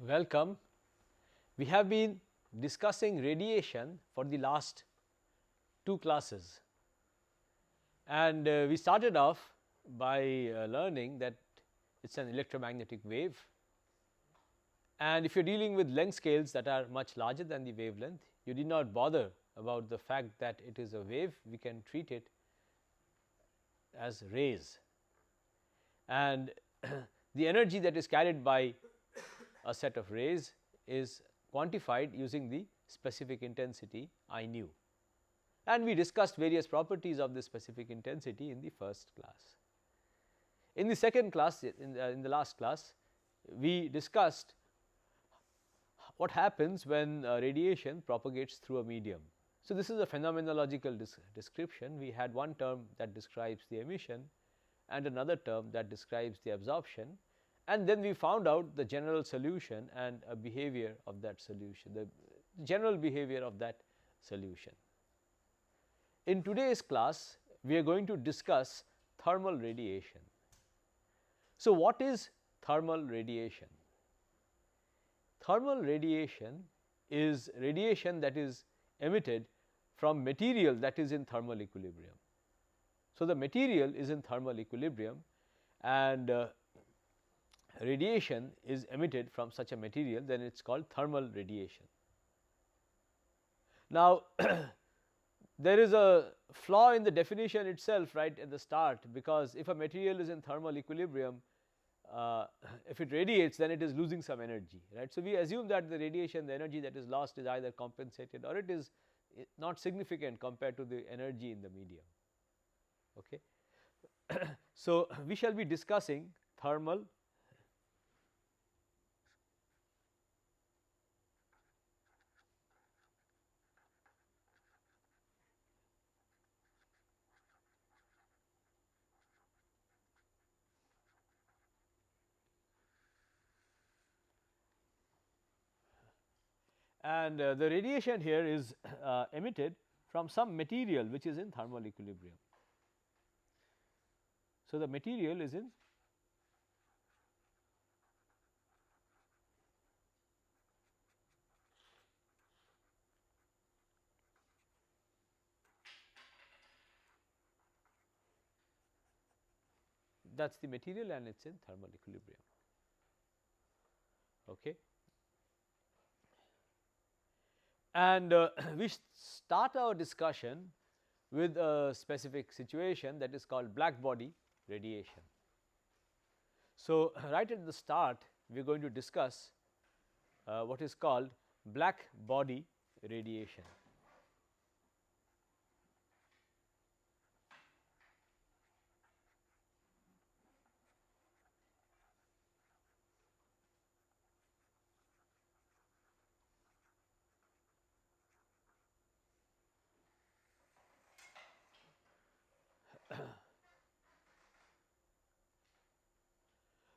Welcome. We have been discussing radiation for the last two classes, and we started off by learning that it is an electromagnetic wave, and if you are dealing with length scales that are much larger than the wavelength, you did not bother about the fact that it is a wave. We can treat it as rays, and the energy that is carried by a set of rays is quantified using the specific intensity I nu, and we discussed various properties of this specific intensity in the first class. In the second class, in the last class, we discussed what happens when radiation propagates through a medium. So, this is a phenomenological description. We had one term that describes the emission and another term that describes the absorption, and then we found out the general solution and a behavior of that solution, the general behavior of that solution. In today's class, we are going to discuss thermal radiation. So, what is thermal radiation? Thermal radiation is radiation that is emitted from material that is in thermal equilibrium. So, the material is in thermal equilibrium, and radiation is emitted from such a material, then it is called thermal radiation. Now, there is a flaw in the definition itself right at the start, because if a material is in thermal equilibrium, if it radiates, then it is losing some energy, right. So, we assume that the radiation, the energy that is lost, is either compensated or it is not significant compared to the energy in the medium. Okay. So, we shall be discussing thermal and the radiation here is emitted from some material which is in thermal equilibrium. So, the material is in that is the material and it is in thermal equilibrium. Okay. And we start our discussion with a specific situation that is called black body radiation. So, right at the start we are going to discuss what is called black body radiation.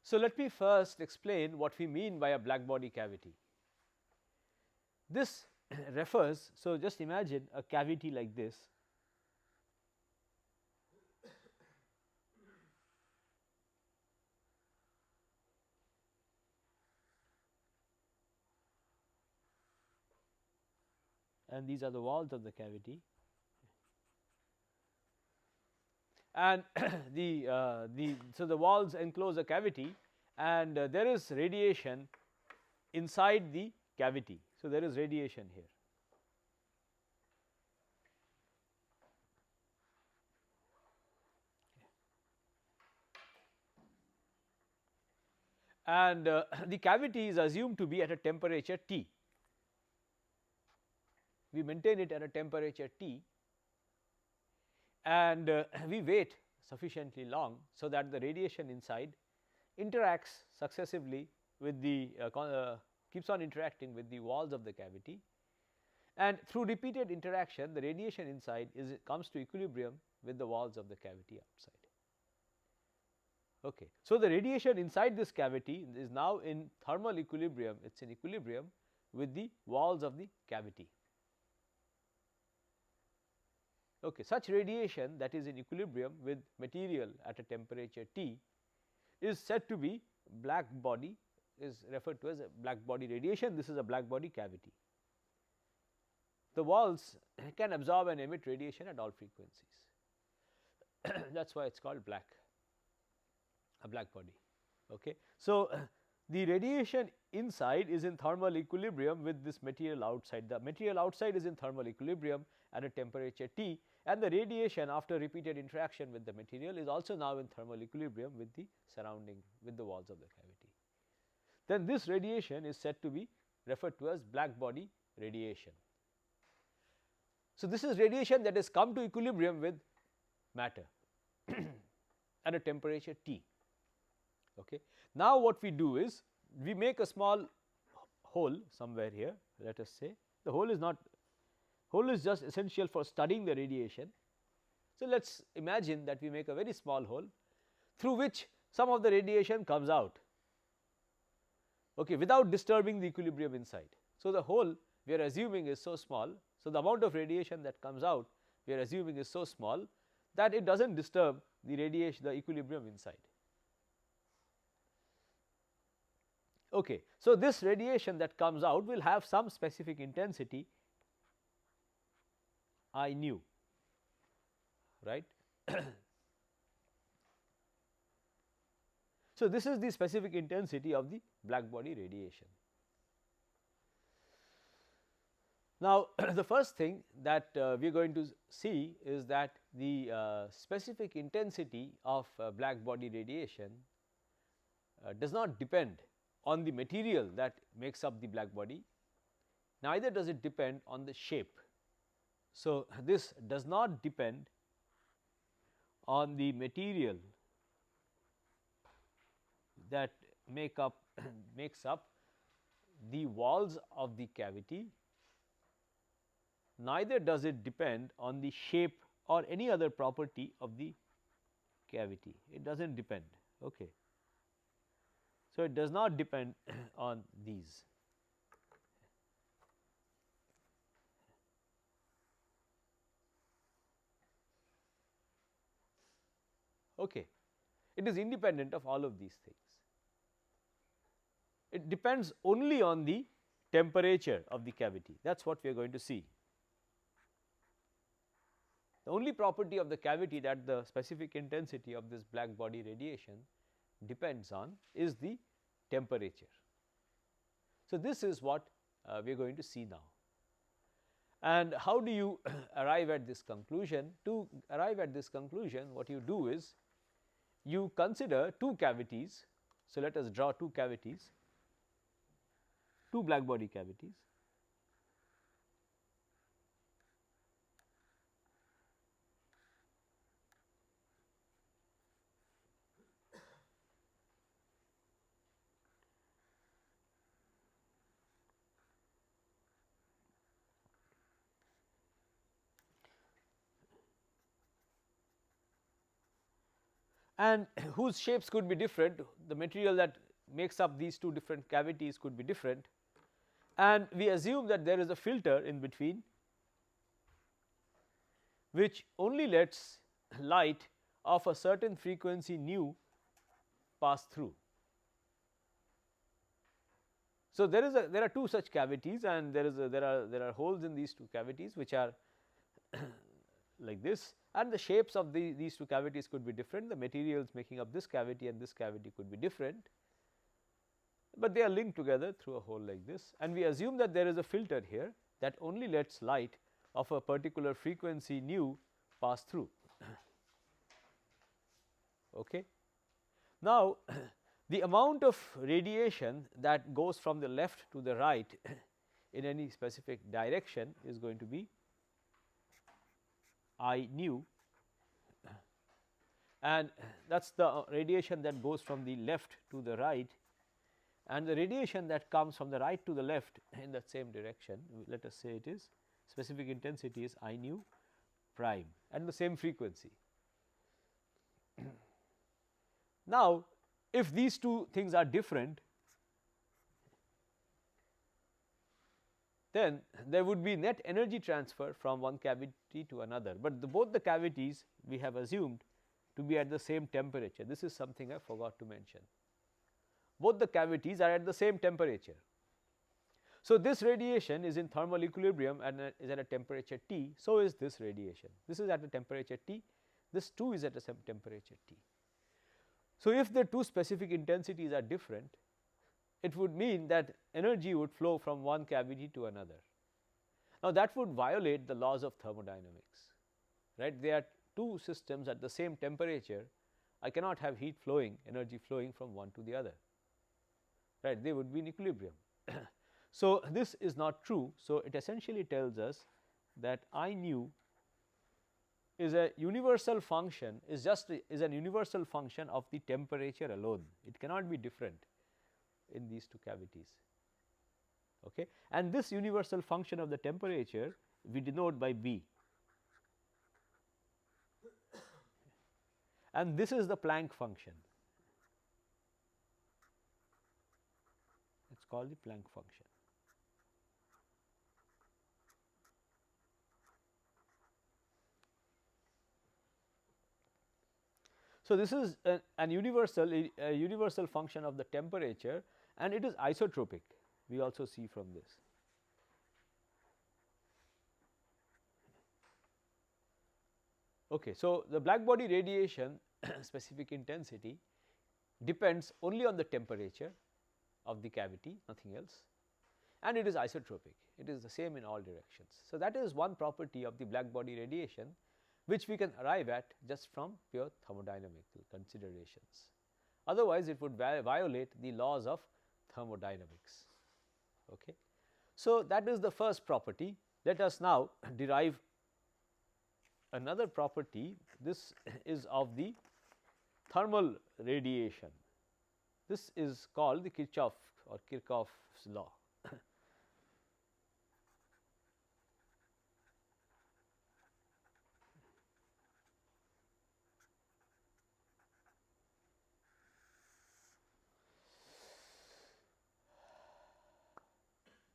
So, let me first explain what we mean by a black body cavity. This refers, so just imagine a cavity like this, and these are the walls of the cavity, and so the walls enclose a cavity, and there is radiation inside the cavity. So, there is radiation here. And the cavity is assumed to be at a temperature T. We maintain it at a temperature T, and we wait sufficiently long, so that the radiation inside interacts successively with the keeps on interacting with the walls of the cavity, and through repeated interaction the radiation inside comes to equilibrium with the walls of the cavity outside. Okay. So, the radiation inside this cavity is now in thermal equilibrium, it is in equilibrium with the walls of the cavity. Okay. Such radiation that is in equilibrium with material at a temperature T is said to be black body is referred to as a black body radiation. This is a black body cavity. The walls can absorb and emit radiation at all frequencies. That is why it is called a black body. Okay. So, the radiation inside is in thermal equilibrium with this material outside. The material outside is in thermal equilibrium at a temperature T, and the radiation after repeated interaction with the material is also now in thermal equilibrium with the surrounding, with the walls of the cavity. Then this radiation is said to be referred to as black body radiation. So, this is radiation that has come to equilibrium with matter at a temperature T. Okay. Now, what we do is we make a small hole somewhere here, let us say. The hole is just essential for studying the radiation. So, let us imagine that we make a very small hole through which some of the radiation comes out, okay, without disturbing the equilibrium inside. So, the hole we are assuming is so small. So, the amount of radiation that comes out we are assuming is so small that it does not disturb the radiation, the equilibrium inside. Okay. So, this radiation that comes out will have some specific intensity I nu, right. So, this is the specific intensity of the black body radiation. Now, the first thing that we are going to see is that the specific intensity of black body radiation does not depend on the material that makes up the black body, neither does it depend on the shape. So, this does not depend on the material that makes up the walls of the cavity, neither does it depend on the shape or any other property of the cavity. It does not depend. Okay. So, it does not depend on these. Okay. It is independent of all of these things. It depends only on the temperature of the cavity. That is what we are going to see. The only property of the cavity that the specific intensity of this black body radiation depends on is the temperature. So, this is what we are going to see now. And how do you arrive at this conclusion? To arrive at this conclusion, what you do is you consider two cavities. So, let us draw two cavities, two black body cavities. And whose shapes could be different, the material that makes up these two different cavities could be different, and we assume that there is a filter in between which only lets light of a certain frequency nu pass through. So, there are two such cavities, and there are holes in these two cavities which are like this, and the shapes of these two cavities could be different. The materials making up this cavity and this cavity could be different, but they are linked together through a hole like this, and we assume that there is a filter here that only lets light of a particular frequency nu pass through. Okay. Now, the amount of radiation that goes from the left to the right in any specific direction is going to be I nu, and that is the radiation that goes from the left to the right, and the radiation that comes from the right to the left in that same direction, let us say it is specific intensity is I nu prime and the same frequency. Now, if these two things are different, then there would be net energy transfer from one cavity to another, but both the cavities we have assumed to be at the same temperature. This is something I forgot to mention. both the cavities are at the same temperature. So, this radiation is in thermal equilibrium and is at a temperature T, so is this radiation. This is at a temperature T, this too is at a temperature T. So, if the two specific intensities are different, it would mean that energy would flow from one cavity to another. Now, that would violate the laws of thermodynamics, right. There are two systems at the same temperature, I cannot have heat flowing, energy flowing from one to the other, right, they would be in equilibrium. So, this is not true. So, it essentially tells us that I nu is a universal function, is an universal function of the temperature alone, it cannot be different in these two cavities. Okay. And this universal function of the temperature we denote by B, and this is the Planck function, it is called the Planck function. So, this is a universal function of the temperature, and it is isotropic, we also see from this. Okay. So, the black body radiation specific intensity depends only on the temperature of the cavity, nothing else, and it is isotropic, it is the same in all directions. So, that is one property of the black body radiation which we can arrive at just from pure thermodynamical considerations. Otherwise, it would violate the laws of thermodynamics. Okay. So, that is the first property. Let us now derive another property. This is of the thermal radiation. This is called the Kirchhoff's law.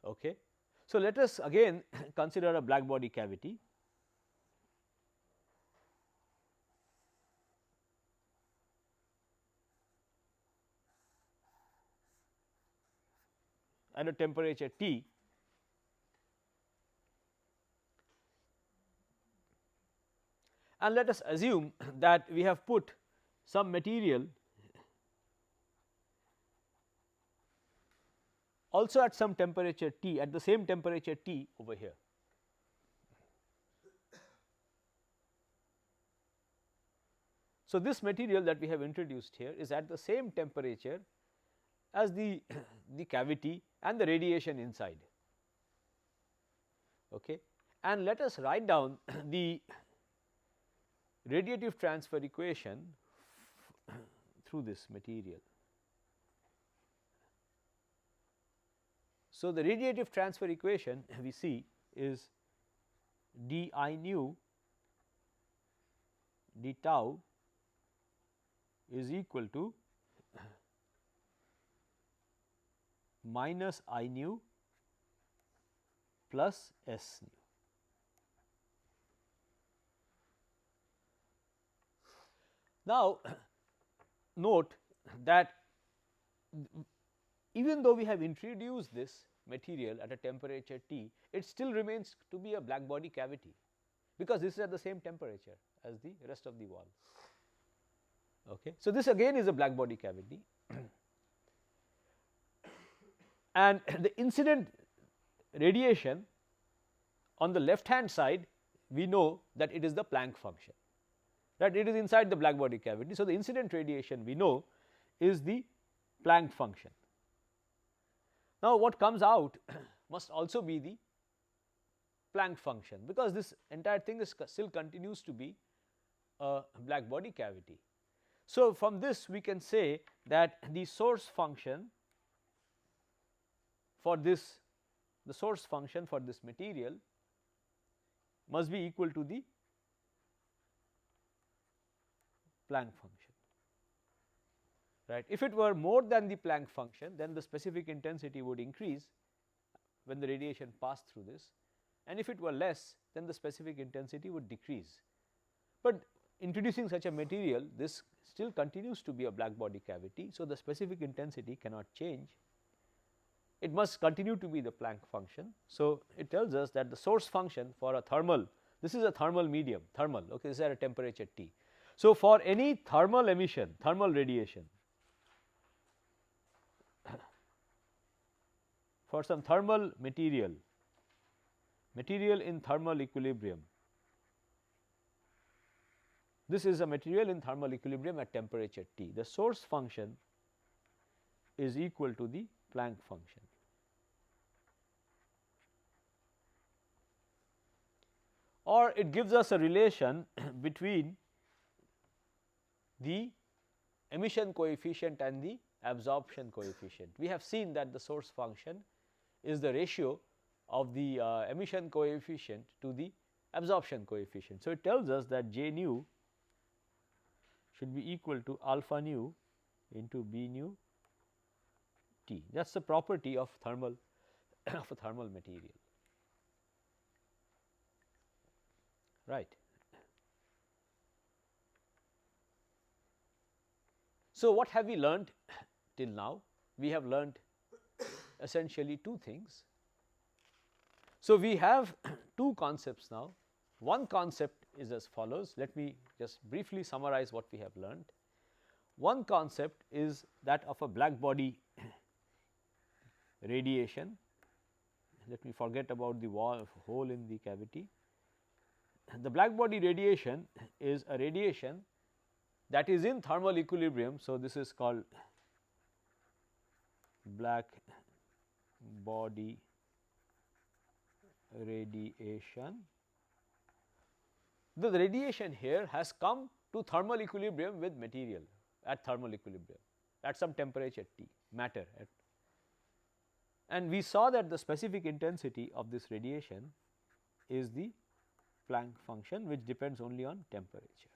Okay. So, let us again consider a black body cavity. At a temperature T, and let us assume that we have put some material also at some temperature T, at the same temperature T over here. So, this material that we have introduced here is at the same temperature as the cavity and the radiation inside. Okay. And let us write down the radiative transfer equation through this material. So, the radiative transfer equation we see is d I nu d tau is equal to minus I nu plus S nu. Now, note that even though we have introduced this material at a temperature T, it still remains to be a black body cavity, because this is at the same temperature as the rest of the wall. Okay. So, this again is a black body cavity and the incident radiation on the left hand side, we know that it is the Planck function, right, it is inside the black body cavity. So, the incident radiation we know is the Planck function. Now, what comes out must also be the Planck function, because this entire thing is still continues to be a black body cavity. So, from this we can say that the source function for this, the source function for this material must be equal to the Planck function, right. If it were more than the Planck function, then the specific intensity would increase when the radiation passed through this, and if it were less, then the specific intensity would decrease. But introducing such a material, this still continues to be a black body cavity. So, the specific intensity cannot change, it must continue to be the Planck function. So, it tells us that the source function for a thermal, this is a thermal medium, thermal, okay, this is at a temperature T. So, for any thermal emission, thermal radiation, for some thermal material, material in thermal equilibrium, this is a material in thermal equilibrium at temperature T. The source function is equal to the Planck function. Or it gives us a relation between the emission coefficient and the absorption coefficient. We have seen that the source function is the ratio of the emission coefficient to the absorption coefficient. So, it tells us that J nu should be equal to alpha nu into B nu T. That is the property of thermal of a thermal material, right. So, what have we learned till now? We have learned essentially two things. So, we have two concepts now. One concept is as follows. Let me just briefly summarize what we have learned. One concept is that of a black body radiation. Let me forget about the hole in the cavity. The black body radiation is a radiation that is in thermal equilibrium. So, this is called black body radiation. The radiation here has come to thermal equilibrium with material at thermal equilibrium at some temperature T, matter at, and we saw that the specific intensity of this radiation is the Planck function, which depends only on temperature,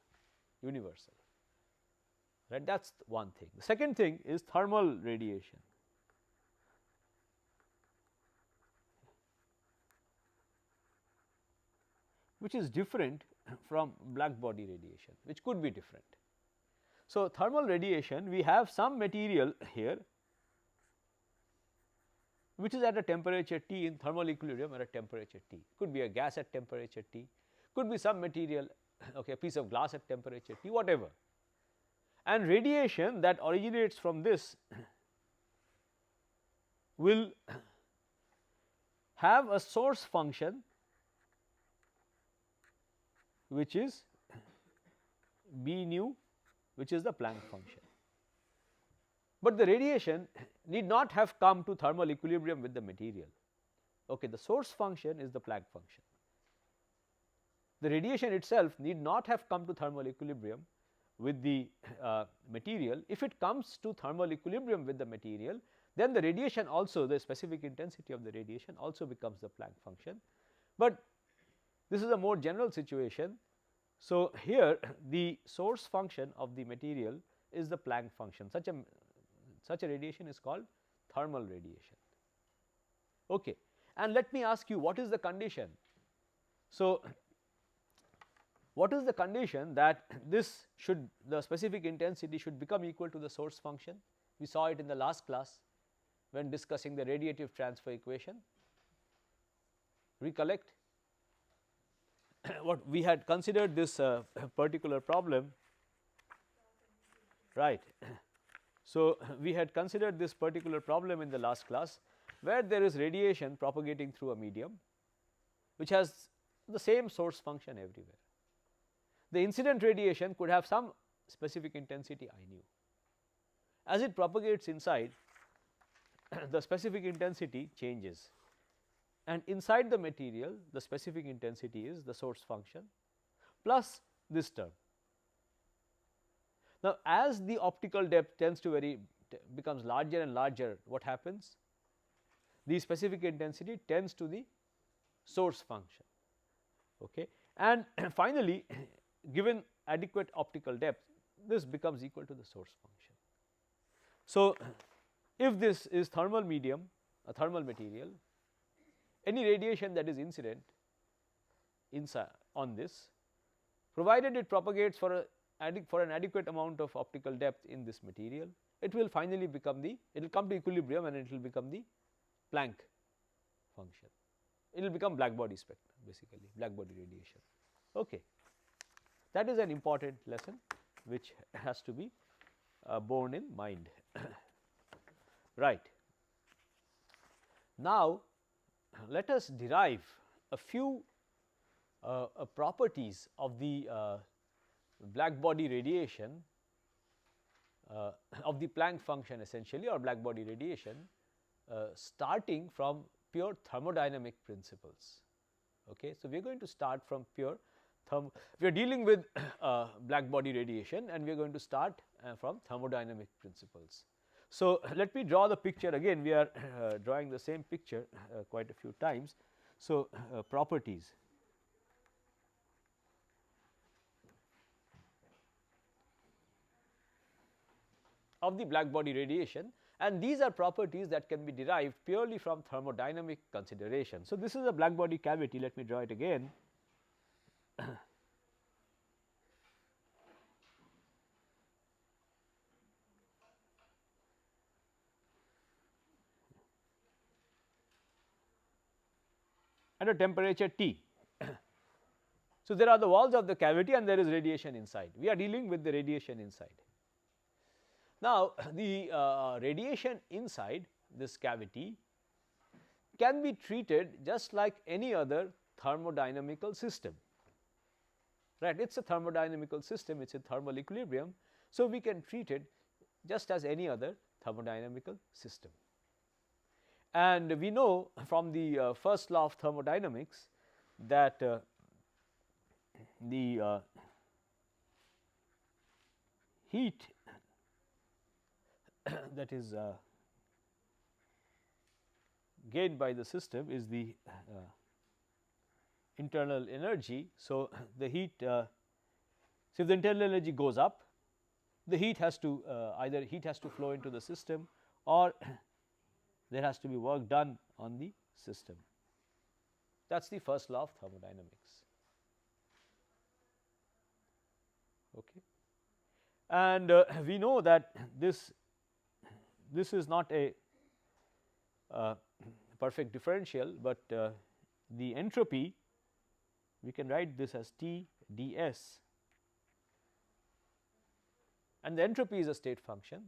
universal, right. That is one thing. The second thing is thermal radiation. Which is different from black body radiation, which could be different. So, thermal radiation, we have some material here which is at a temperature T in thermal equilibrium at a temperature T, could be a gas at temperature T, could be some material, okay, a piece of glass at temperature T, whatever. And radiation that originates from this will have a source function which is B nu, which is the Planck function. But the radiation need not have come to thermal equilibrium with the material. Okay, the source function is the Planck function. The radiation itself need not have come to thermal equilibrium with the material. If it comes to thermal equilibrium with the material, then the radiation also, the specific intensity of the radiation also becomes the Planck function. But this is a more general situation. So, here the source function of the material is the Planck function. Such a radiation is called thermal radiation. Okay. And let me ask you, what is the condition? So, what is the condition that this should, the specific intensity should become equal to the source function? We saw it in the last class when discussing the radiative transfer equation. Recollect? What we had considered this particular problem, right. So, we had considered this particular problem in the last class, where there is radiation propagating through a medium which has the same source function everywhere. The incident radiation could have some specific intensity I nu. As it propagates inside, the specific intensity changes, and inside the material the specific intensity is the source function plus this term. Now, as the optical depth tends to becomes larger and larger, what happens? The specific intensity tends to the source function, okay. And finally, given adequate optical depth, this becomes equal to the source function. So, if this is thermal medium, a thermal material, any radiation that is incident inside on this, provided it propagates for a for an adequate amount of optical depth in this material, it will finally become the, it will come to equilibrium and it will become the Planck function. It will become black body spectrum, basically black body radiation. Okay. That is an important lesson which has to be borne in mind. Right. Now, let us derive a few properties of the black body radiation, of the Planck function essentially, or black body radiation, starting from pure thermodynamic principles. Okay. So, we are going to start from pure we are dealing with black body radiation and we are going to start from thermodynamic principles. So, let me draw the picture again. We are drawing the same picture quite a few times. So, properties. Of the black body radiation, and these are properties that can be derived purely from thermodynamic consideration. So, this is a black body cavity. Let me draw it again. At a temperature T. So, there are the walls of the cavity and there is radiation inside. We are dealing with the radiation inside. Now, the radiation inside this cavity can be treated just like any other thermodynamical system, right. It is a thermodynamical system, it is in thermal equilibrium. So, we can treat it just as any other thermodynamical system. And we know from the first law of thermodynamics that the heat that is gained by the system is the internal energy. So, the heat, so if the internal energy goes up, the heat has to either heat has to flow into the system or there has to be work done on the system. That is the first law of thermodynamics. Okay. And we know that this is not a perfect differential, but the entropy, we can write this as T ds, and the entropy is a state function.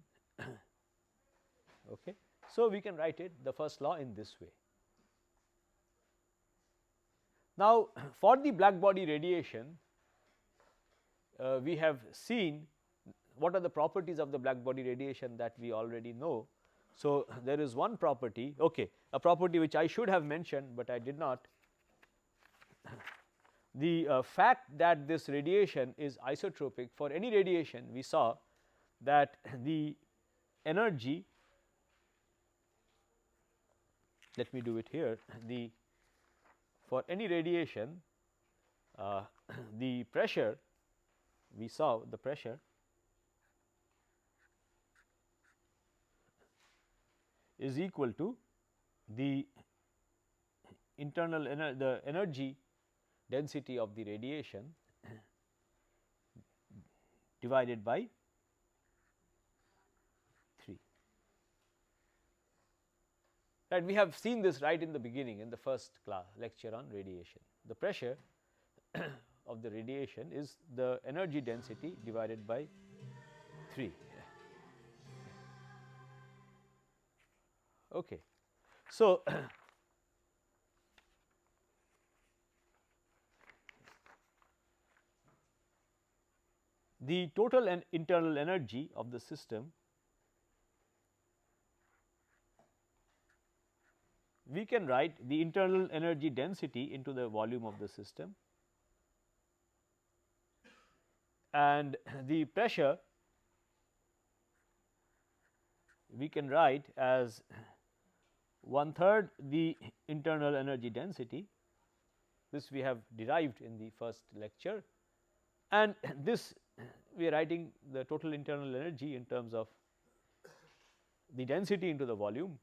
Okay. So, we can write it, the first law, in this way. Now, for the black body radiation, we have seen what are the properties of the black body radiation that we already know. So, there is one property, okay, a property which I should have mentioned, but I did not. The fact that this radiation is isotropic, for any radiation we saw that the energy, let me do it here, for any radiation the pressure, we saw the pressure is equal to the internal the energy density of the radiation divided by 3. Right, we have seen this right in the beginning in the first class lecture on radiation. The pressure of the radiation is the energy density divided by 3. Okay. So, the total and internal energy of the system, we can write the internal energy density into the volume of the system, and the pressure we can write as 1/3 the internal energy density. This we have derived in the first lecture, and this we are writing the total internal energy in terms of the density into the volume.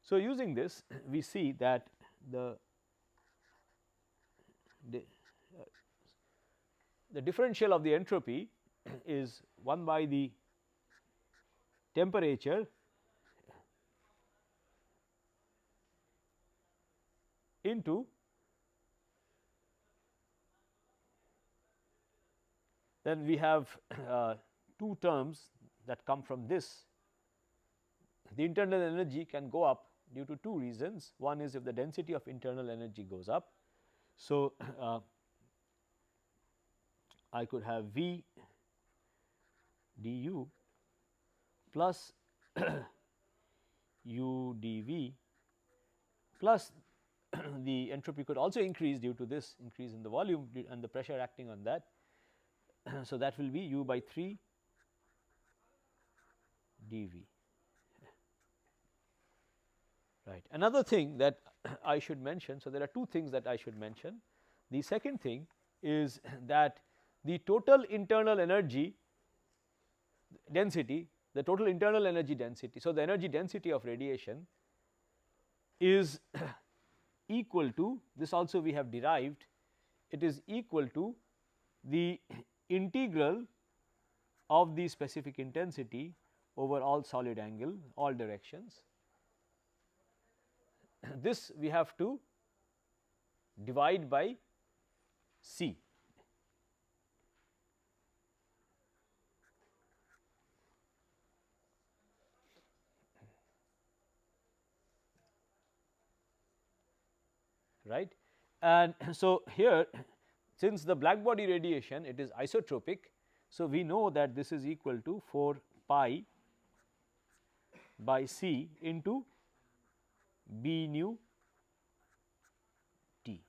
So, using this we see that the differential of the entropy is 1 by the temperature into then we have two terms that come from this. The internal energy can go up due to two reasons. One is if the density of internal energy goes up. So, I could have V du plus u dV plus the entropy could also increase due to this increase in the volume and the pressure acting on that. So, that will be u by 3 dV. Right. Another thing that I should mention, so there are two things that I should mention. The second thing is that the total internal energy density, the total internal energy density, so the energy density of radiation is equal to, this also we have derived, it is equal to the integral of the specific intensity over all solid angle, all directions. This we have to divide by C. Right. And so, here since the black body radiation it is isotropic. So, we know that this is equal to 4 pi by C into B nu T,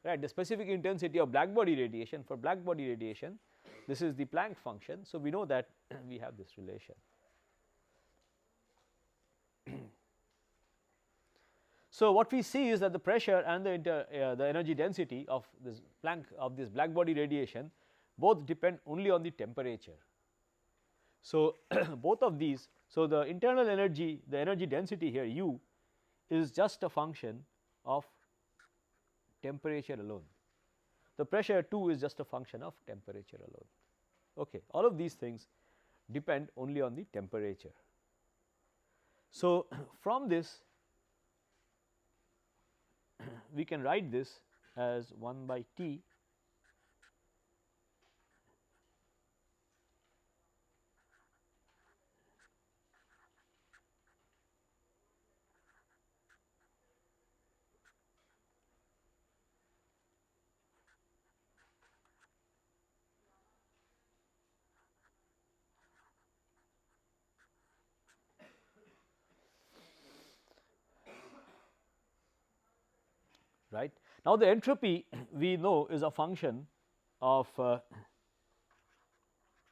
right. The specific intensity of black body radiation, for black body radiation this is the Planck function. So, we know that we have this relation. So, what we see is that the pressure and the energy density of this Planck of this black body radiation both depend only on the temperature. So, both of these, so the internal energy, the energy density here U is just a function of temperature alone. The pressure too is just a function of temperature alone. Okay. All of these things depend only on the temperature. So, from this we can write this as 1 by T right. Now, the entropy we know is a function of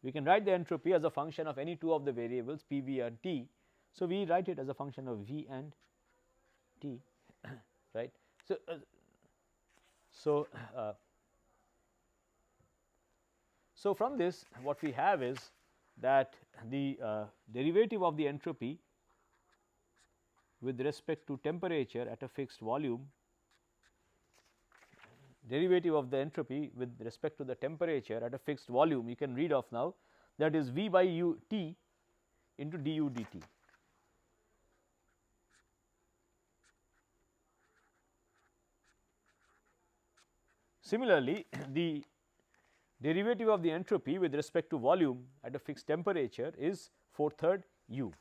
we can write the entropy as a function of any two of the variables P V and T. So, we write it as a function of V and T right. So, from this what we have is that the derivative of the entropy with respect to temperature at a fixed volume, derivative of the entropy with respect to the temperature at a fixed volume you can read off now, that is V by u T into du dt. Similarly, the derivative of the entropy with respect to volume at a fixed temperature is 4/3 u.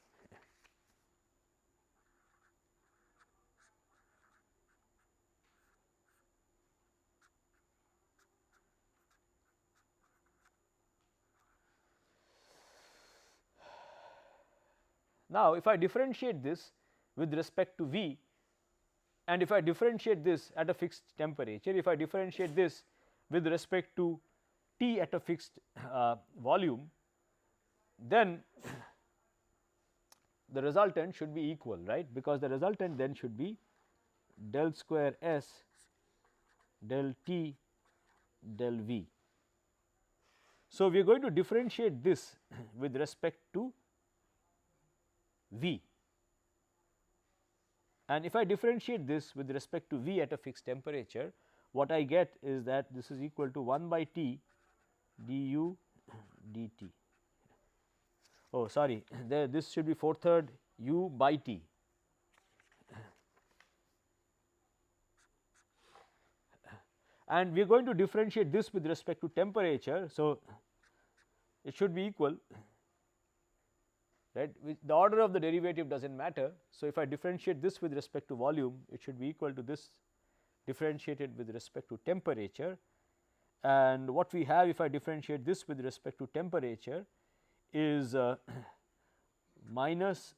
Now, if I differentiate this with respect to V and if I differentiate this at a fixed temperature, if I differentiate this with respect to T at a fixed volume, then the resultant should be equal, right, because the resultant then should be del square S del T del V. So, we are going to differentiate this with respect to V, and if I differentiate this with respect to V at a fixed temperature, what I get is that this is equal to 1 by T du dt. Oh sorry, there this should be 4/3 u by t. And we are going to differentiate this with respect to temperature. So, it should be equal, right, the order of the derivative does not matter. So, if I differentiate this with respect to volume, it should be equal to this differentiated with respect to temperature. And what we have if I differentiate this with respect to temperature is minus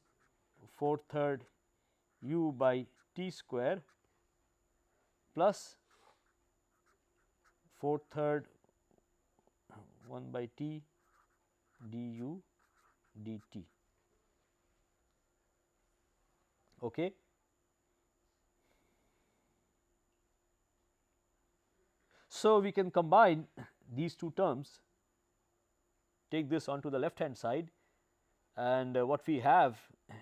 4/3 u by t square plus 4/3 1 by t du dt. Okay. So, we can combine these two terms, take this onto the left hand side, and what we have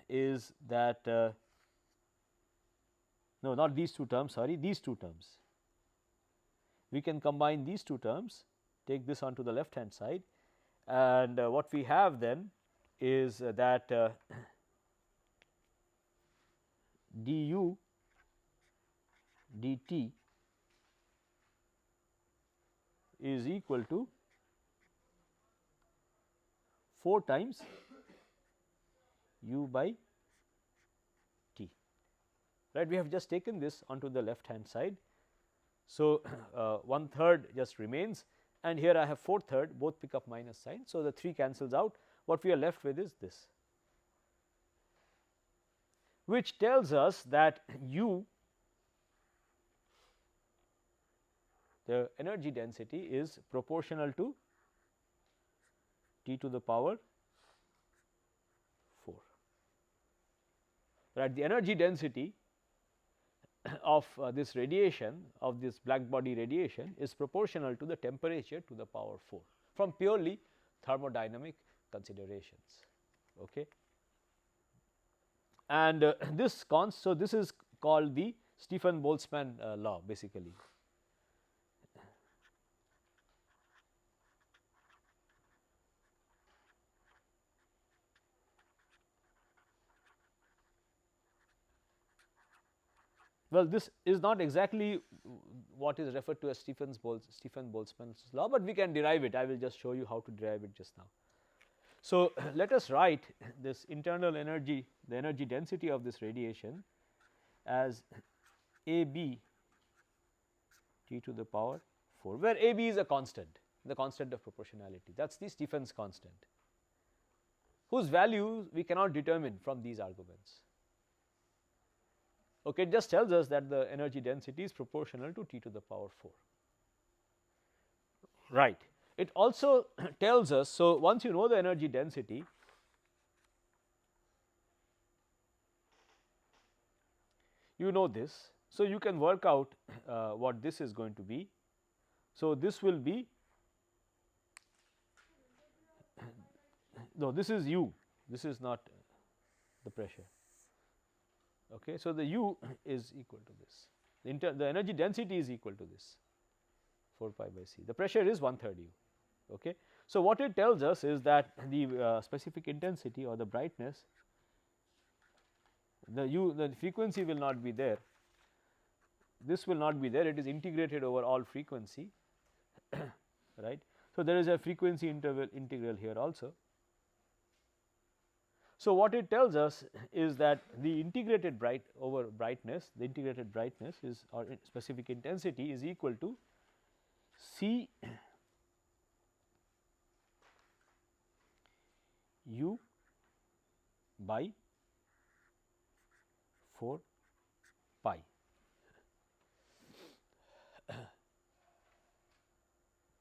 is that no, not these two terms, sorry, these two terms. We can combine these two terms, take this onto the left hand side, and what we have then is that du dt is equal to 4 times u by t, right. We have just taken this onto the left hand side. So, 1/3 just remains, and here I have 4/3, both pick up minus sign. So, the 3 cancels out. What we are left with is this, which tells us that u, the energy density, is proportional to t to the power 4, right. The energy density of this radiation, of this black body radiation, is proportional to the temperature to the power 4 from purely thermodynamic considerations. Okay. And so this is called the Stefan-Boltzmann law basically. Well, this is not exactly what is referred to as Stefan-Boltzmann's law, but we can derive it. I will just show you how to derive it just now. So, let us write this internal energy, the energy density of this radiation, as AB t to the power 4, where AB is a constant, the constant of proportionality. That is the Stefan's constant, whose value we cannot determine from these arguments. Okay, it just tells us that the energy density is proportional to t to the power 4. Right. It also tells us, so once you know the energy density, you know this. So, you can work out what this is going to be. So, this will be, no, this is u, this is not the pressure. Okay. So, the u is equal to this, the energy density is equal to this 4 pi by c, the pressure is 1/3 u. Okay. So, what it tells us is that the specific intensity or the brightness, the frequency will not be there, this will not be there, it is integrated over all frequency right. So, there is a frequency integral here also. So, what it tells us is that the integrated brightness, the integrated brightness is, or specific intensity, is equal to C u by 4 pi.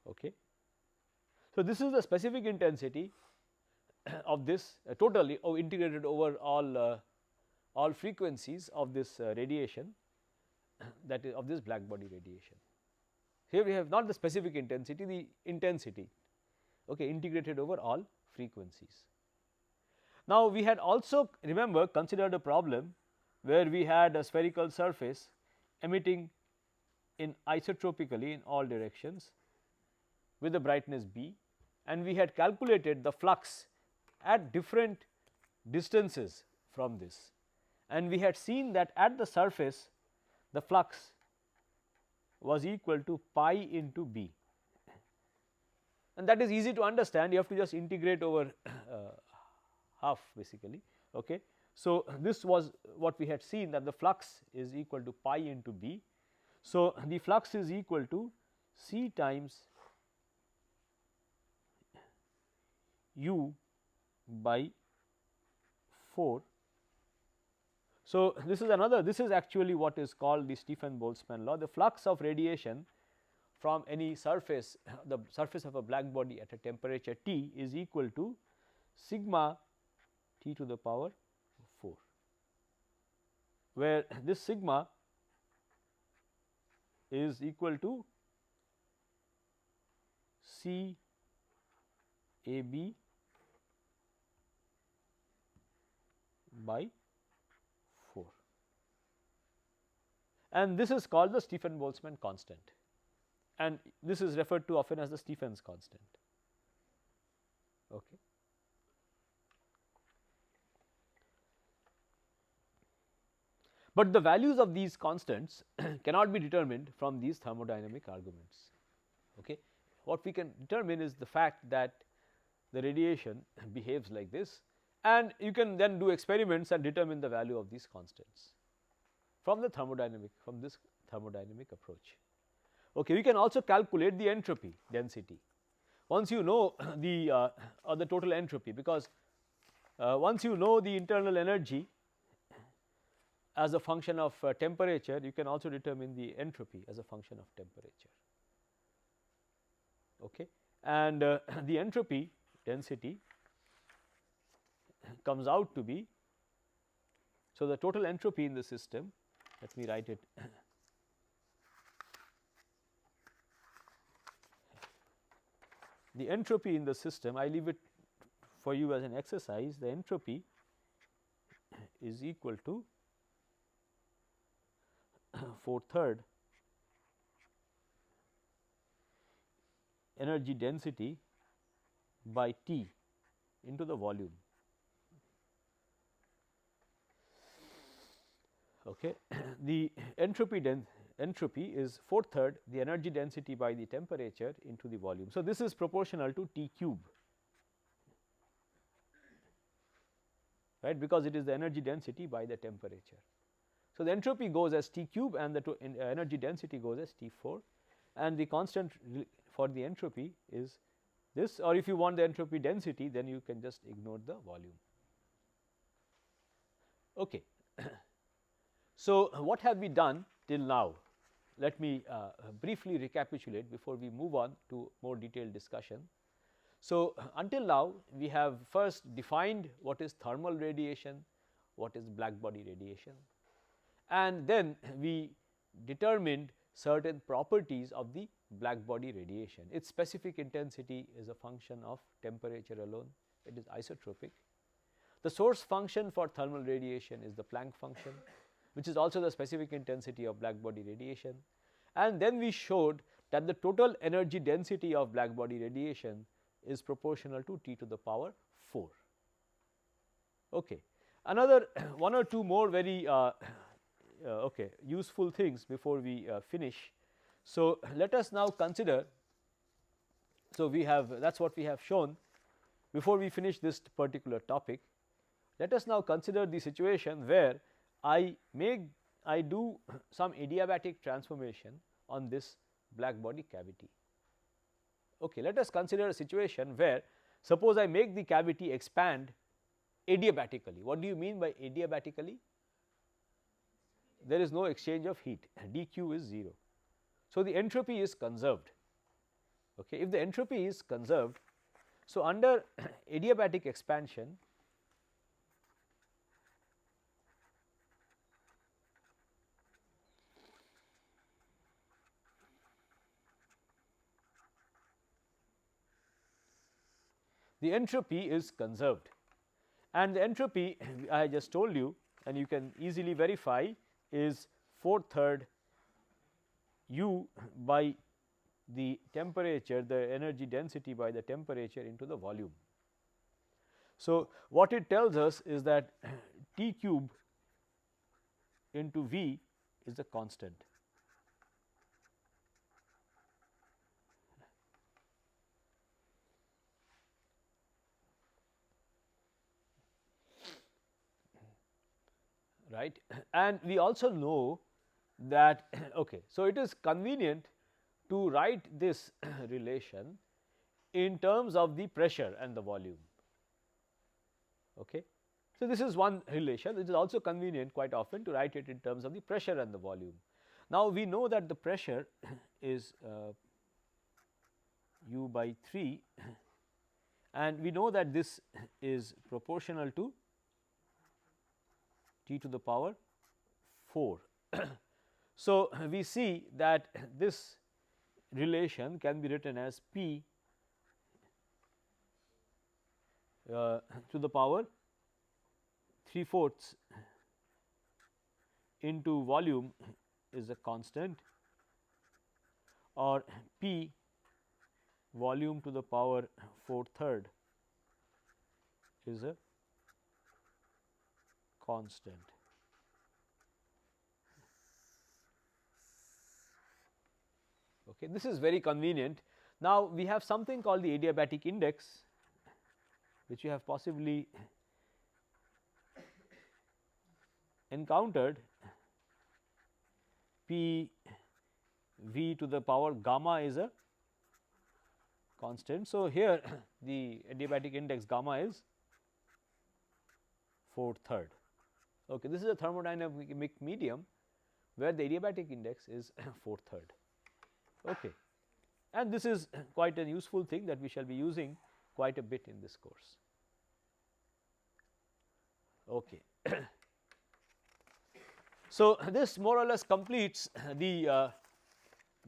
Okay. So, this is the specific intensity of this totally integrated over all frequencies of this radiation, that is of this black body radiation. Here we have not the specific intensity, the intensity, okay, integrated over all frequencies. Now, we had also, remember, considered a problem where we had a spherical surface emitting in isotropically in all directions with the brightness B, and we had calculated the flux at different distances from this, and we had seen that at the surface the flux was equal to pi into B, and that is easy to understand. You have to just integrate over half basically. Okay. So, this was what we had seen, that the flux is equal to pi into B. So, the flux is equal to C times U by 4. So, this is actually what is called the Stephen-Boltzmann law. The flux of radiation from any surface, the surface of a black body at a temperature T is equal to sigma T to the power 4, where this sigma is equal to C A B by 4, and this is called the Stephen-Boltzmann constant, and this is referred to often as the Stephens constant. Okay. But the values of these constants cannot be determined from these thermodynamic arguments. Okay. What we can determine is the fact that the radiation behaves like this, and you can then do experiments and determine the value of these constants from this thermodynamic approach. Okay. We can also calculate the entropy density. Once you know the total entropy, because once you know the internal energy as a function of temperature, you can also determine the entropy as a function of temperature. Okay. And the entropy density comes out to be, so the total entropy in the system, let me write it, the entropy in the system, I leave it for you as an exercise. The entropy is equal to 4/3 energy density by T into the volume. Okay. The entropy is 4/3 the energy density by the temperature into the volume. So, this is proportional to T cube, right, because it is the energy density by the temperature. So, the entropy goes as T cube and the energy density goes as T4, and the constant for the entropy is this, or if you want the entropy density, then you can just ignore the volume. Okay. So, what have we done till now? Let me briefly recapitulate before we move on to more detailed discussion. So, until now we have first defined what is thermal radiation, what is black body radiation, and then we determined certain properties of the black body radiation. Its specific intensity is a function of temperature alone, it is isotropic. The source function for thermal radiation is the Planck function, which is also the specific intensity of black body radiation, and then we showed that the total energy density of black body radiation is proportional to T to the power 4. Okay. Another one or two more very useful things before we finish. So, let us now consider, so we have, that is what we have shown. Before we finish this particular topic, let us now consider the situation where I do some adiabatic transformation on this black body cavity. Okay, let us consider a situation where, suppose I make the cavity expand adiabatically. What do you mean by adiabatically? There is no exchange of heat, dq is 0. So, the entropy is conserved. Okay. If the entropy is conserved, so under adiabatic expansion, the entropy is conserved, and the entropy I just told you, and you can easily verify, is 4/3 U by the temperature, the energy density by the temperature into the volume. So, what it tells us is that T cube into V is a constant. Right, and we also know that okay, so it is convenient to write this relation in terms of the pressure and the volume. Okay. So, this is one relation. It is also convenient quite often to write it in terms of the pressure and the volume. Now, we know that the pressure is U by 3 and we know that this is proportional to T to the power 4. So, we see that this relation can be written as P to the power 3/4 into volume is a constant, or P volume to the power 4/3 is a constant. Okay, this is very convenient. Now, we have something called the adiabatic index, which you have possibly encountered. P V to the power gamma is a constant. So, here the adiabatic index gamma is 4/3. Okay, this is a thermodynamic medium where the adiabatic index is 4/3. Okay. And this is quite a useful thing that we shall be using quite a bit in this course. Okay. So, this more or less completes the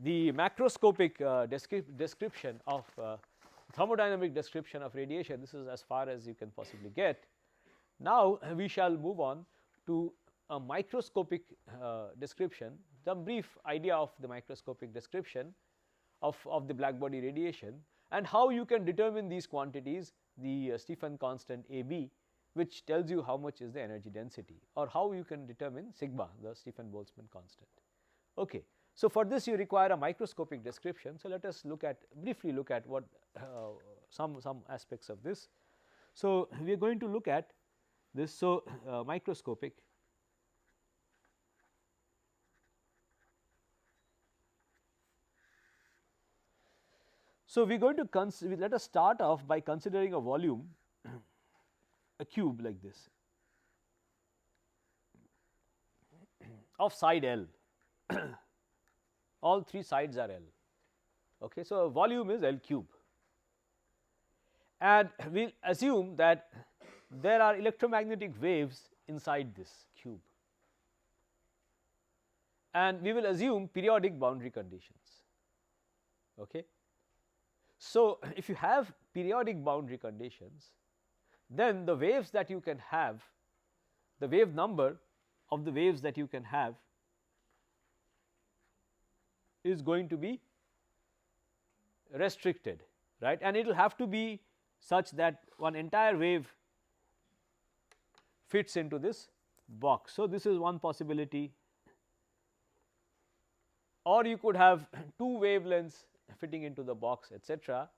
macroscopic description of thermodynamic description of radiation. This is as far as you can possibly get. Now, we shall move on to a microscopic description, some brief idea of the microscopic description of the black body radiation and how you can determine these quantities, the Stephan constant AB, which tells you how much is the energy density, or how you can determine sigma, the Stephan Boltzmann constant. Okay. So, for this you require a microscopic description. So, let us briefly look at what some aspects of this. So, we are going to look at this. So, microscopic. So, we are going to let us start off by considering a volume, a cube like this of side L. All three sides are L. Okay. So, volume is L cube, and we will assume that there are electromagnetic waves inside this cube, and we will assume periodic boundary conditions. Okay. So, if you have periodic boundary conditions, then the waves that you can have, the wave number of the waves that you can have is going to be restricted, right, and it will have to be such that one entire wave fits into this box. So, this is one possibility, or you could have two wavelengths fitting into the box, etc.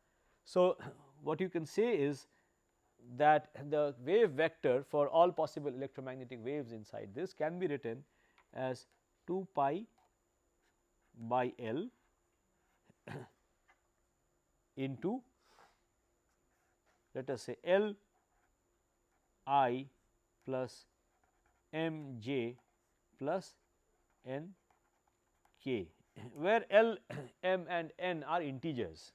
So, what you can say is that the wave vector for all possible electromagnetic waves inside this can be written as 2 pi by L into, let us say, L I plus M j plus N k, where L, M and N are integers.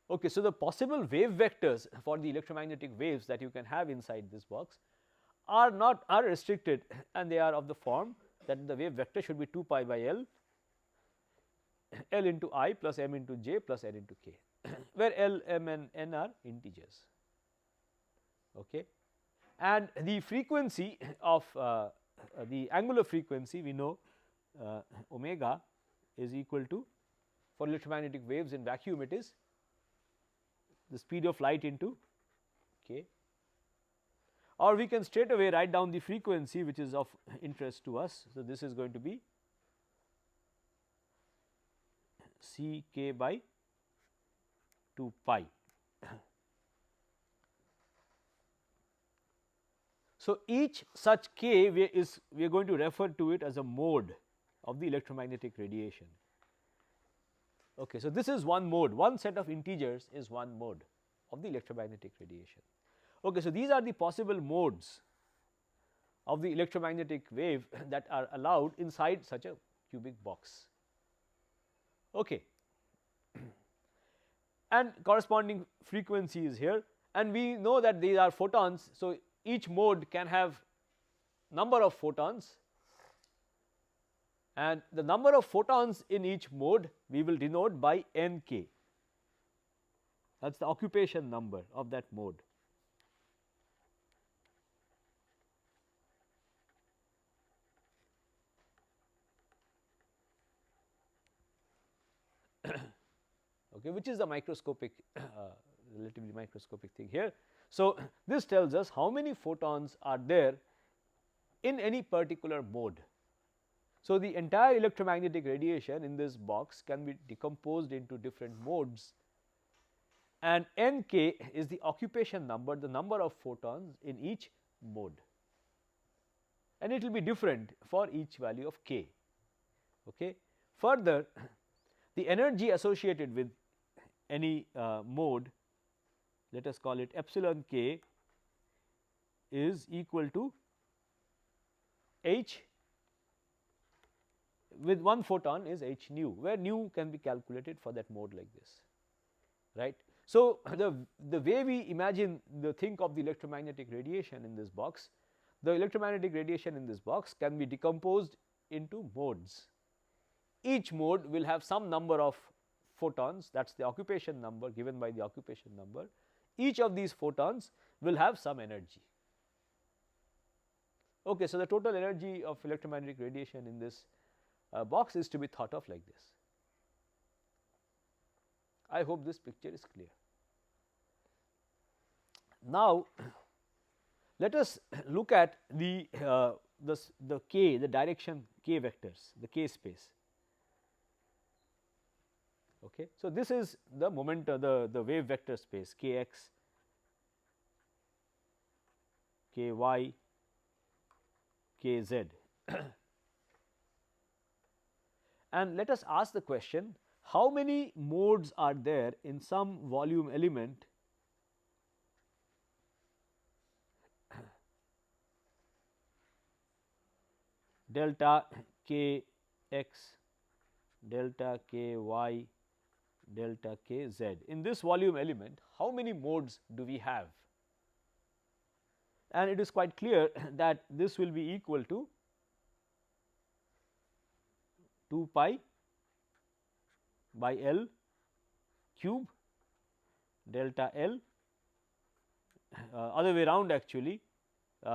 Okay, so, the possible wave vectors for the electromagnetic waves that you can have inside this box are restricted, and they are of the form that the wave vector should be 2 pi by L, L into I plus M into J plus N into K, where L, M and N are integers. Okay. and the frequency of the angular frequency we know omega is equal to, for electromagnetic waves in vacuum, it is the speed of light into k, or we can straight away write down the frequency which is of interest to us. So, this is going to be C k by 2 pi. So, each such k we are going to refer to it as a mode of the electromagnetic radiation. Okay, so, this is one mode, one set of integers is one mode of the electromagnetic radiation. Okay, so, these are the possible modes of the electromagnetic wave that are allowed inside such a cubic box. Okay. And corresponding frequency is here, and we know that these are photons. So, each mode can have number of photons, and the number of photons in each mode we will denote by Nk, that is the occupation number of that mode. Okay, which is the microscopic relatively microscopic thing here. So, this tells us how many photons are there in any particular mode. So, the entire electromagnetic radiation in this box can be decomposed into different modes, and Nk is the occupation number, the number of photons in each mode, and it will be different for each value of k. Okay. Further, the energy associated with any mode, let us call it epsilon k, is equal to h with one photon is h nu, where nu can be calculated for that mode like this, right. So, the way we imagine think of the electromagnetic radiation in this box, the electromagnetic radiation in this box can be decomposed into modes. Each mode will have some number of photons, that is the occupation number given by the occupation number. Each of these photons will have some energy. Okay, so, the total energy of electromagnetic radiation in this box is to be thought of like this. I hope this picture is clear. Now, let us look at the k, the direction k vectors, the k space. Okay. So, this is the the wave vector space kx, ky, kz. And let us ask the question, how many modes are there in some volume element delta k x, delta k y, delta k z. In this volume element, how many modes do we have? And it is quite clear that this will be equal to 2 pi by L cube delta L, other way round actually.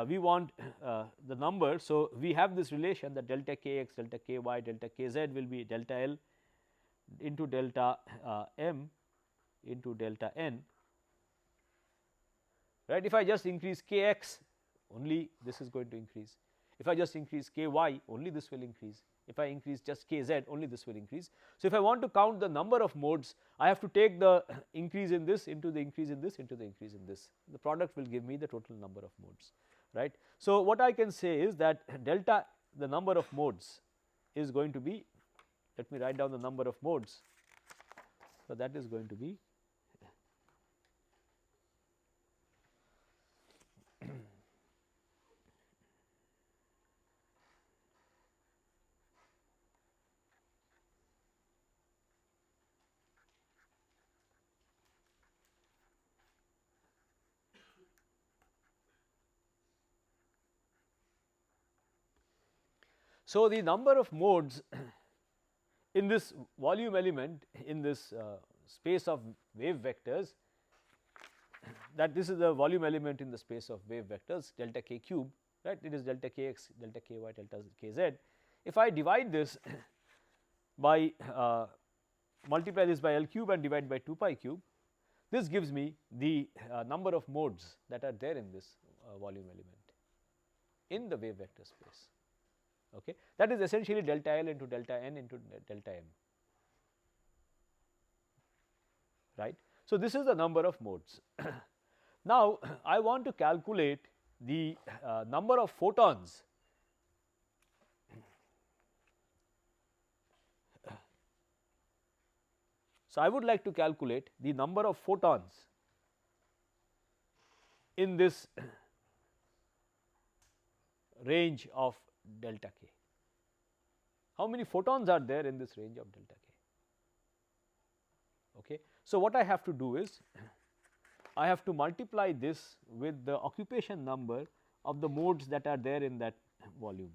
We want the number. So, we have this relation that delta k x, delta k y, delta k z will be delta L into delta m into delta n, right. If I just increase k x, only this is going to increase. If I just increase k y, only this will increase. If I increase just k z, only this will increase. So, if I want to count the number of modes, I have to take the increase in this into the increase in this into the increase in this. The product will give me the total number of modes, right. So, what I can say is that delta, the number of modes, is going to be, let me write down the number of modes. So, that is going to be so, the number of modes in this volume element in this space of wave vectors that this is the volume element in the space of wave vectors delta k cube, right. It is delta kx, delta ky, delta kz. If I divide this by multiply this by L cube and divide by 2 pi cube, this gives me the number of modes that are there in this volume element in the wave vector space. Okay. That is essentially delta L into delta n into delta m, right. So, this is the number of modes. Now, I want to calculate the number of photons So, I would like to calculate the number of photons in this range of delta k. How many photons are there in this range of delta k? Okay. So, what I have to do is I have to multiply this with the occupation number of the modes that are there in that volume.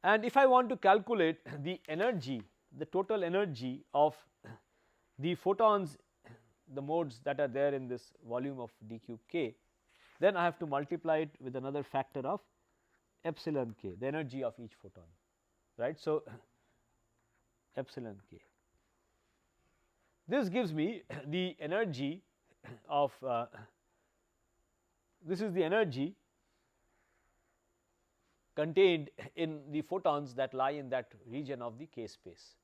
And if I want to calculate the energy, the total energy of the photons, the modes that are there in this volume of d cube k, then I have to multiply it with another factor of epsilon k, the energy of each photon, right. So, epsilon k. This gives me the energy of this is the energy contained in the photons that lie in that region of the k space.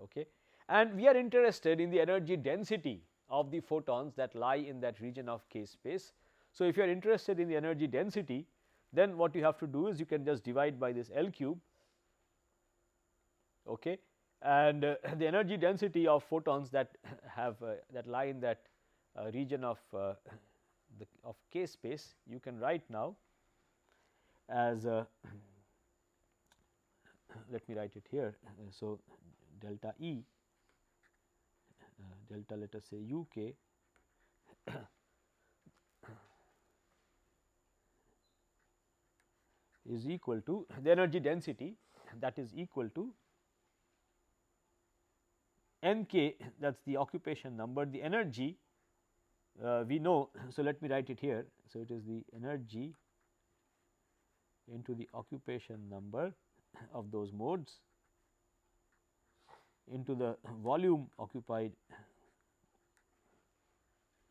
Okay. And we are interested in the energy density of the photons that lie in that region of k space. So, if you are interested in the energy density, then what you have to do is you can just divide by this L cube, okay, and the energy density of photons that have that lie in that region of k space, you can write now as let me write it here. So, delta E, delta let us say u k is equal to the energy density, that is equal to n k, that is the occupation number, the energy we know. So, let me write it here. So, it is the energy into the occupation number of those modes into the volume occupied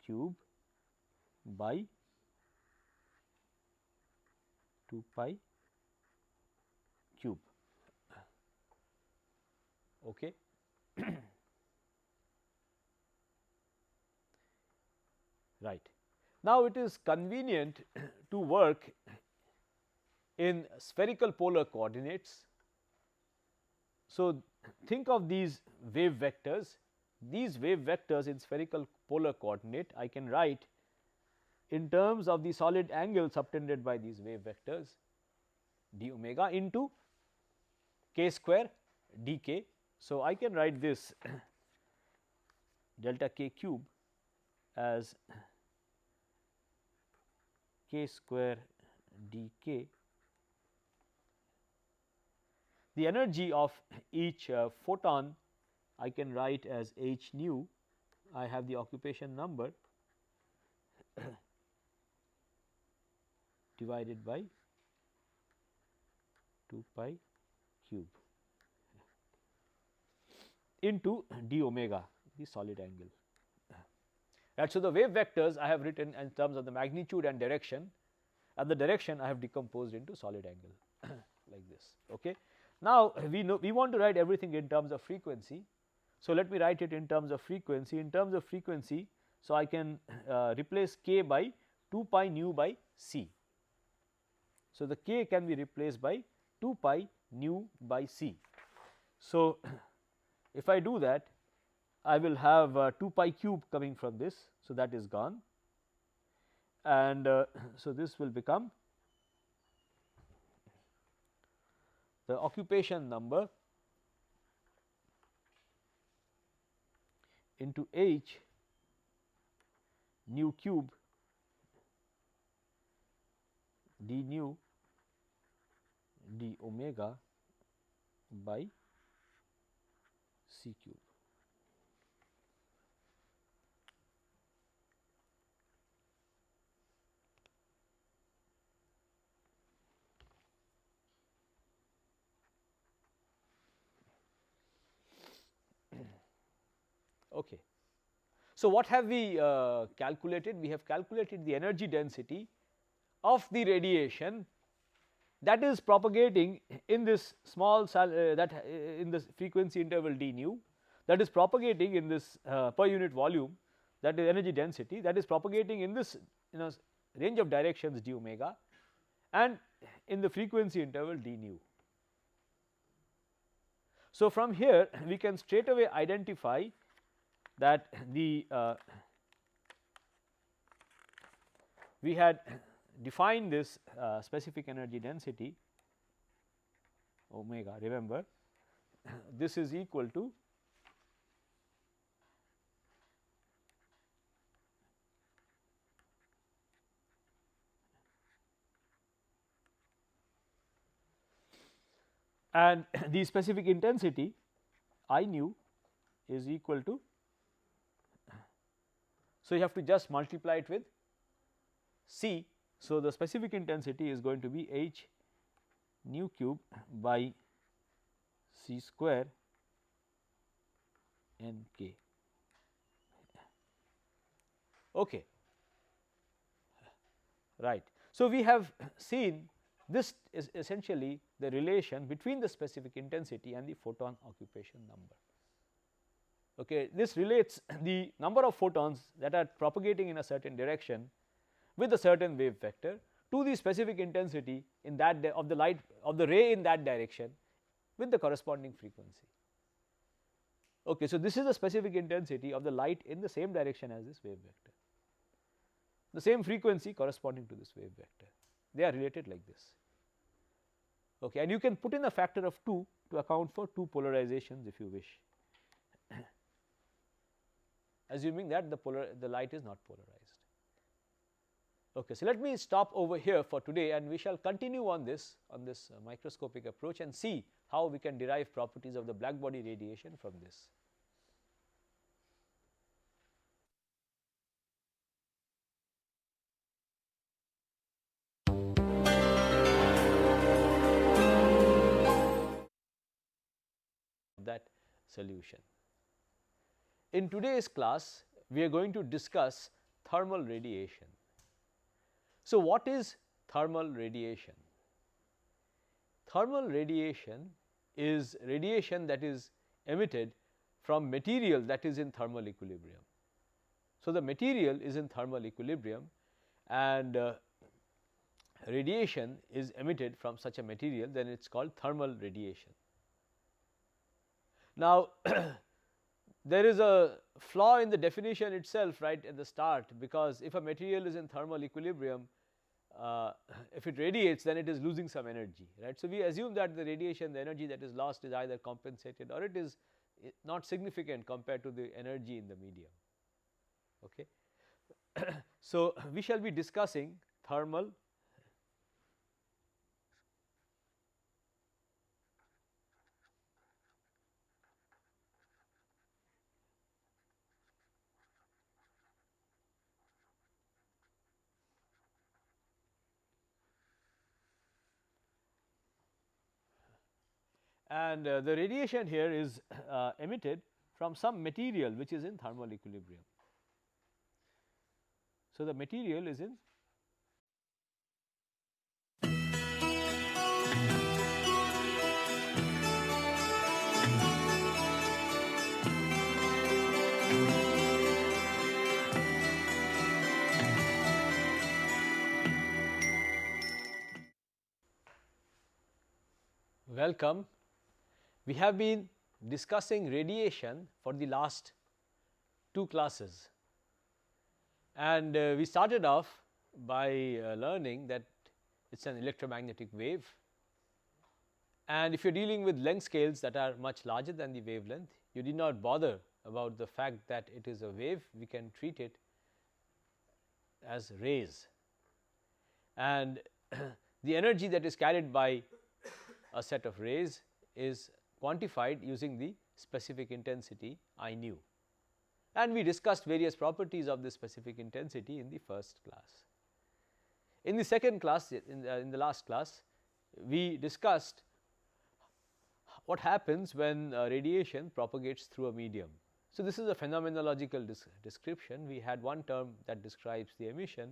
cube by 2 pi cube. Okay. Right. Now, it is convenient to work in spherical polar coordinates. So, think of these wave vectors. These wave vectors in spherical polar coordinate I can write in terms of the solid angle subtended by these wave vectors d omega into k square d k. So, I can write this delta k cube as k square d k. The energy of each photon I can write as h nu. I have the occupation number divided by 2 pi cube into d omega, the solid angle. Right. So, the wave vectors I have written in terms of the magnitude and direction, and the direction I have decomposed into solid angle like this. Okay. Now, we want to write everything in terms of frequency. So, let me write it in terms of frequency. In terms of frequency, so I can replace k by 2 pi nu by c. So, the k can be replaced by 2 pi nu by c. So, if I do that, I will have 2 pi cube coming from this. So, that is gone, and so this will become the occupation number into h nu cube d nu d omega by c cube. Okay. So, what have we calculated? We have calculated the energy density of the radiation that is propagating in this small in this frequency interval d nu, that is propagating in this per unit volume, that is energy density that is propagating in this range of directions d omega and in the frequency interval d nu. So, from here we can straight away identify that the we had defined this specific energy density omega, remember this is equal to and the specific intensity I nu is equal to, so you have to just multiply it with C. So, the specific intensity is going to be h nu cube by C square n k. Okay. Right. So, we have seen this is essentially the relation between the specific intensity and the photon occupation number. Okay. This relates the number of photons that are propagating in a certain direction with a certain wave vector to the specific intensity in that of the light of the ray in that direction with the corresponding frequency. Okay. So, this is the specific intensity of the light in the same direction as this wave vector, the same frequency corresponding to this wave vector, they are related like this. Okay. And you can put in a factor of 2 to account for 2 polarizations if you wish, assuming that the light is not polarized. Okay. So, let me stop over here for today and we shall continue on this microscopic approach and see how we can derive properties of the black body radiation from this. That solution. In today's class, we are going to discuss thermal radiation. So, what is thermal radiation? Thermal radiation is radiation that is emitted from material that is in thermal equilibrium. So, the material is in thermal equilibrium and radiation is emitted from such a material, then it is called thermal radiation. Now, there is a flaw in the definition itself right at the start, because if a material is in thermal equilibrium, if it radiates, then it is losing some energy, right. So, we assume that the radiation, the energy that is lost is either compensated or it is not significant compared to the energy in the medium. Okay. So, we shall be discussing thermal and the radiation here is emitted from some material which is in thermal equilibrium. So, the material is in welcome. We have been discussing radiation for the last 2 classes and we started off by learning that it is an electromagnetic wave, and if you are dealing with length scales that are much larger than the wavelength, you did not bother about the fact that it is a wave. We can treat it as rays, and the energy that is carried by a set of rays is quantified using the specific intensity I nu, and we discussed various properties of this specific intensity in the first class. In the second class, in the last class, we discussed what happens when radiation propagates through a medium. So, this is a phenomenological description. We had one term that describes the emission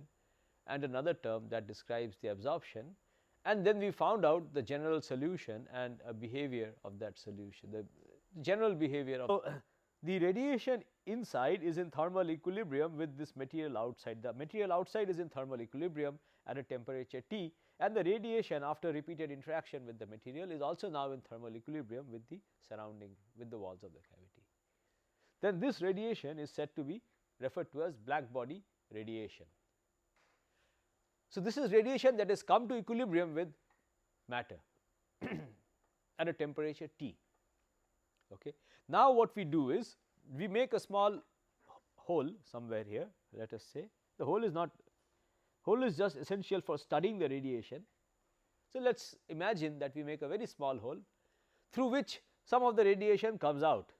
and another term that describes the absorption, and then we found out the general solution and a behavior of that solution, the general behavior of. So, the radiation inside is in thermal equilibrium with this material outside. The material outside is in thermal equilibrium at a temperature T, and the radiation after repeated interaction with the material is also now in thermal equilibrium with the surrounding, with the walls of the cavity. Then this radiation is said to be referred to as black body radiation. So, this is radiation that has come to equilibrium with matter at a temperature T. Okay. Now, what we do is we make a small hole somewhere here, let us say. The hole is just essential for studying the radiation. So, let us imagine that we make a very small hole through which some of the radiation comes out,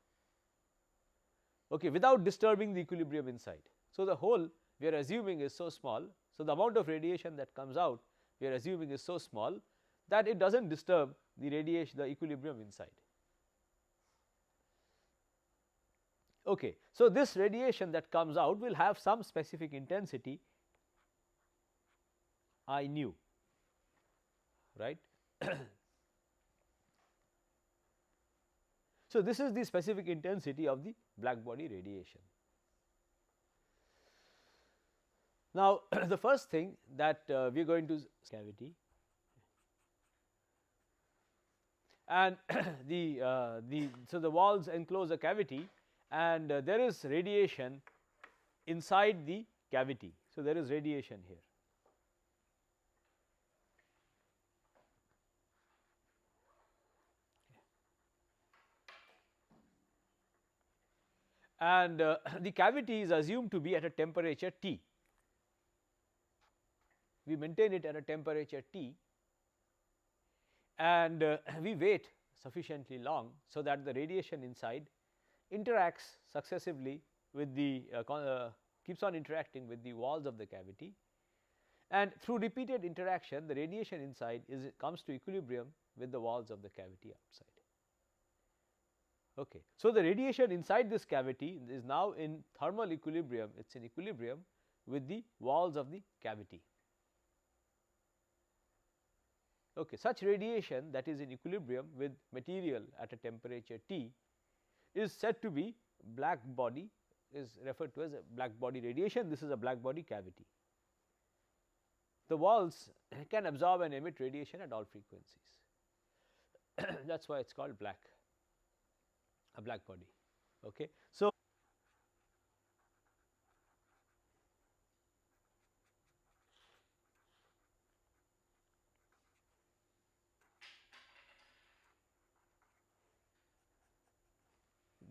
okay, without disturbing the equilibrium inside. So, the hole we are assuming is so small. So, the amount of radiation that comes out we are assuming is so small that it does not disturb the radiation, the equilibrium inside. Okay. So, this radiation that comes out will have some specific intensity I nu, right. So, this is the specific intensity of the black body radiation. Now, the first thing that we are going to cavity, and so the walls enclose a cavity, and there is radiation inside the cavity. So, there is radiation here. And the cavity is assumed to be at a temperature T. We maintain it at a temperature T, and we wait sufficiently long, so that the radiation inside interacts successively with the keeps on interacting with the walls of the cavity, and through repeated interaction the radiation inside comes to equilibrium with the walls of the cavity outside. Okay. So, the radiation inside this cavity is now in thermal equilibrium, it is in equilibrium with the walls of the cavity. Okay. Such radiation that is in equilibrium with material at a temperature T is said to be black body, is referred to as a black body radiation. This is a black body cavity. The walls can absorb and emit radiation at all frequencies. That is why it is called black, a black body. Okay. So,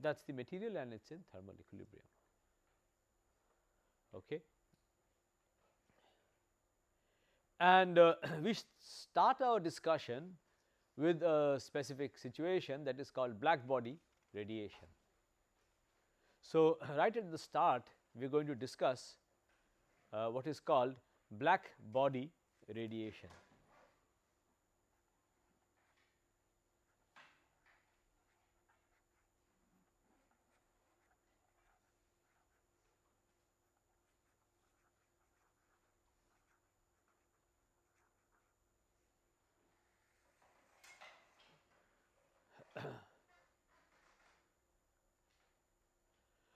that is the material and it is in thermal equilibrium. Okay. And we start our discussion with a specific situation that is called black body radiation. So, right at the start we are going to discuss what is called black body radiation.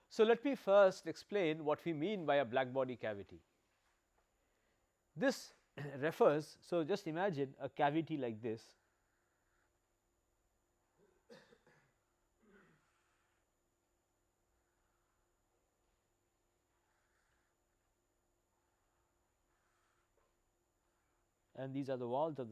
So, let me first explain what we mean by a black body cavity. This refers, so just imagine a cavity like this, and these are the walls of the